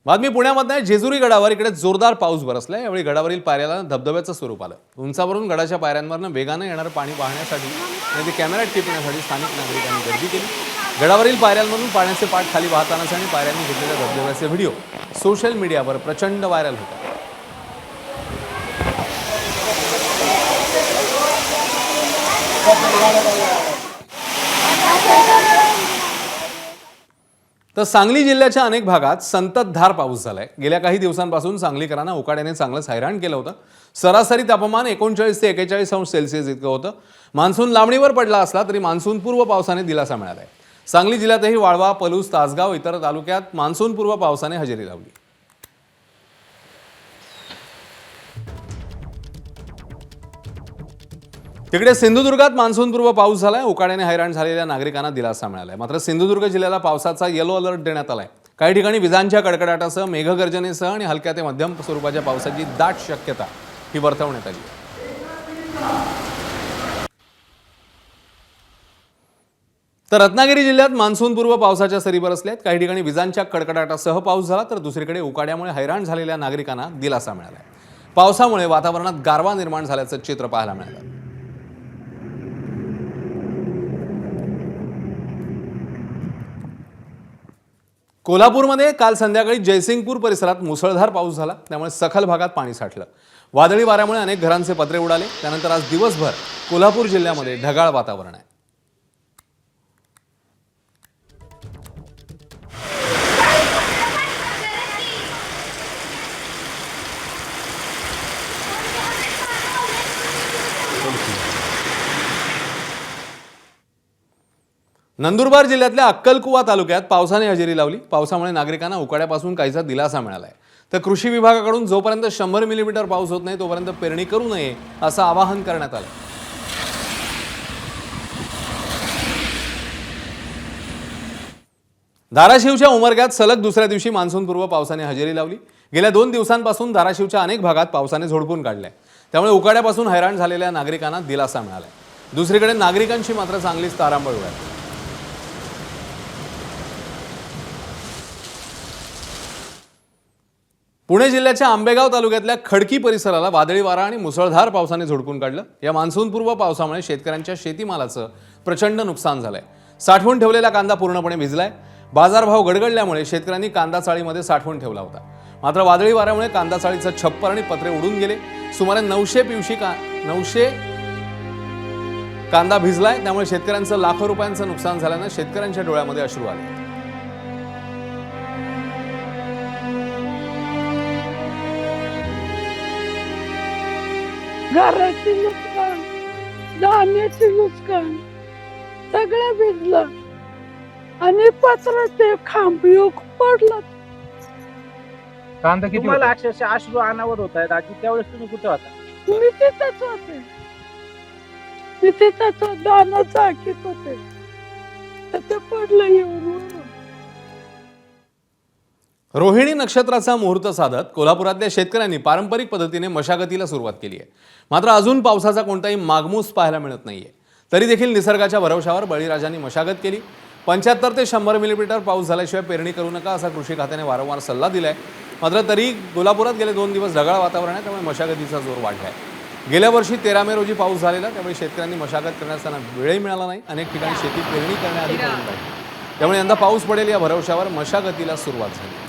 बातमी पुण्यामध्ये जेजुरी गडावर इकडे जोरदार पाऊस बरसलाय। यावेळी गडावरील पायऱ्याला धबधब्याचं स्वरूप आलं। उंचावरून गडाच्या पायऱ्यांवरनं वेगाने येणारं पाणी पाहण्यासाठी आणि ते कॅमेऱ्यात टिपण्यासाठी स्थानिक नागरिकांनी गर्दी केली। गडावरील पायऱ्यांवरून पाण्याचे पाठ खाली वाहतानाचे आणि पायऱ्यांनी घेतलेल्या धबधब्याचे व्हिडिओ सोशल मीडियावर प्रचंड व्हायरल होतात। तर सांगली जिल्ह्याच्या अनेक भागात संततधार पाऊस झालाय। गेल्या काही दिवसांपासून सांगलीकरांना उकाड्याने चांगलंच हैराण केलं होतं। सरासरी तापमान 39 ते 41 अंश सेल्सिअस इतकं होतं। मान्सून लांबणीवर पडला असला तरी मान्सून पूर्व पावसाने दिलासा मिळालाय। सांगली जिल्ह्यातही वाळवा, पलूस, तासगाव इतर तालुक्यात मान्सून पूर्व पावसाने हजेरी लावली। तिकडे सिंधुदुर्गात मान्सूनपूर्व पाऊस झालाय। उकाड्याने हैराण झालेल्या नागरिकांना दिलासा मिळालाय। मात्र सिंधुदुर्ग जिल्ह्याला पावसाचा येलो अलर्ट देण्यात आलाय। काही ठिकाणी विजांच्या कडकडाटासह मेघगर्जनेसह आणि हलक्या ते मध्यम स्वरूपाच्या पावसाची दाट शक्यता ही वर्तवण्यात आली आहे। तर रत्नागिरी जिल्ह्यात मान्सूनपूर्व पावसाच्या सरी बरसल्यात। काही ठिकाणी विजांच्या कडकडाटासह पाऊस झाला तर दुसरीकडे उकाड्यामुळे हैराण झालेल्या नागरिकांना दिलासा मिळालाय। पावसामुळे वातावरणात गारवा निर्माण झाल्याचं चित्र पाहायला मिळालं। कोल्हापूरमध्ये काल संध्याकाळी जयसिंगपूर परिसरात मुसळधार पाऊस झाला। त्यामुळे सखल भागात पाणी साठलं। वादळी वाऱ्यामुळे अनेक घरांचे पत्रे उडाले। त्यानंतर आज दिवसभर कोल्हापूर जिल्ह्यामध्ये ढगाळ वातावरण आहे। नंदुरबार जिल्ह्यातल्या अक्कलकुवा तालुक्यात पावसाने हजेरी लावली। पावसामुळे नागरिकांना उकाड्यापासून काहीसा दिलासा मिळालाय। तर कृषी विभागाकडून जोपर्यंत 100 मिलीमीटर पाऊस होत नाही तोपर्यंत पेरणी करू नये असं आवाहन करण्यात आलं। धाराशिवच्या उमरग्यात सलग दुसऱ्या दिवशी मान्सूनपूर्व पावसाने हजेरी लावली। गेल्या 2 दिवसांपासून धाराशिवच्या अनेक भागात पावसाने झोडपून काढलाय। त्यामुळे उकाड्यापासून हैराण झालेल्या नागरिकांना दिलासा मिळालाय। दुसरीकडे नागरिकांची मात्र चांगलीच तारांबळ उडाली। पुणे जिल्ह्याच्या आंबेगाव तालुक्यातल्या खडकी परिसराला वादळी वारा आणि मुसळधार पावसाने झोडपून काढलं। या मान्सूनपूर्व पावसामुळे शेतकऱ्यांच्या शेतीमालाचं प्रचंड नुकसान झालंय। साठवून ठेवलेला कांदा पूर्णपणे भिजलाय। बाजारभाव गडगडल्यामुळे शेतकऱ्यांनी कांदा चाळीमध्ये साठवून ठेवला होता। मात्र वादळी वाऱ्यामुळे कांदा चाळीचं छप्पर आणि पत्रे उडून गेले। सुमारे 900 पिवशी 900 कांदा भिजलाय। त्यामुळे शेतकऱ्यांचं लाखो रुपयांचं नुकसान झाल्यानं शेतकऱ्यांच्या डोळ्यामध्ये अश्रू आले। घराची नुकसान, धान्याची नुकसान सगळं भिजलं आणि पत्राचे खांब पडला। कांदा किती तुम्हाला अक्षरशः अश्रू अनावर होत आहेत आजी, त्यावेळेस तुम्ही कुठे होता? मी तिथंच होते, मी तिथंच दाना चाकीत होते, ते पडलं येऊन। रोहिणी नक्षत्राचा मुहूर्त साधत कोल्हापुरातल्या शेतकऱ्यांनी पारंपरिक पद्धतीने मशागतीला सुरुवात केली आहे। मात्र अजून पावसाचा कोणताही मागमूस पाहायला मिळत नाहीये। तरी देखील निसर्गाच्या भरवशावर बळीराजांनी मशागत केली। 75 ते 100 मिलीमीटर पाऊस झाल्याशिवाय पेरणी करू नका असा कृषी खात्याने वारंवार सल्ला दिलाय। मात्र तरी कोल्हापुरात गेले 2 दिवस ढगाळ वातावरण आहे, त्यामुळे मशागतीचा जोर वाढलाय। गेल्या वर्षी 13 मे रोजी पाऊस झालेला, त्यामुळे शेतकऱ्यांनी मशागत करण्याचा वेळही मिळाला नाही। अनेक ठिकाणी शेती पेरणी करण्याआधी पडून राहिली। त्यामुळे यंदा पाऊस पडेल या भरवशावर मशागतीला सुरुवात झाली।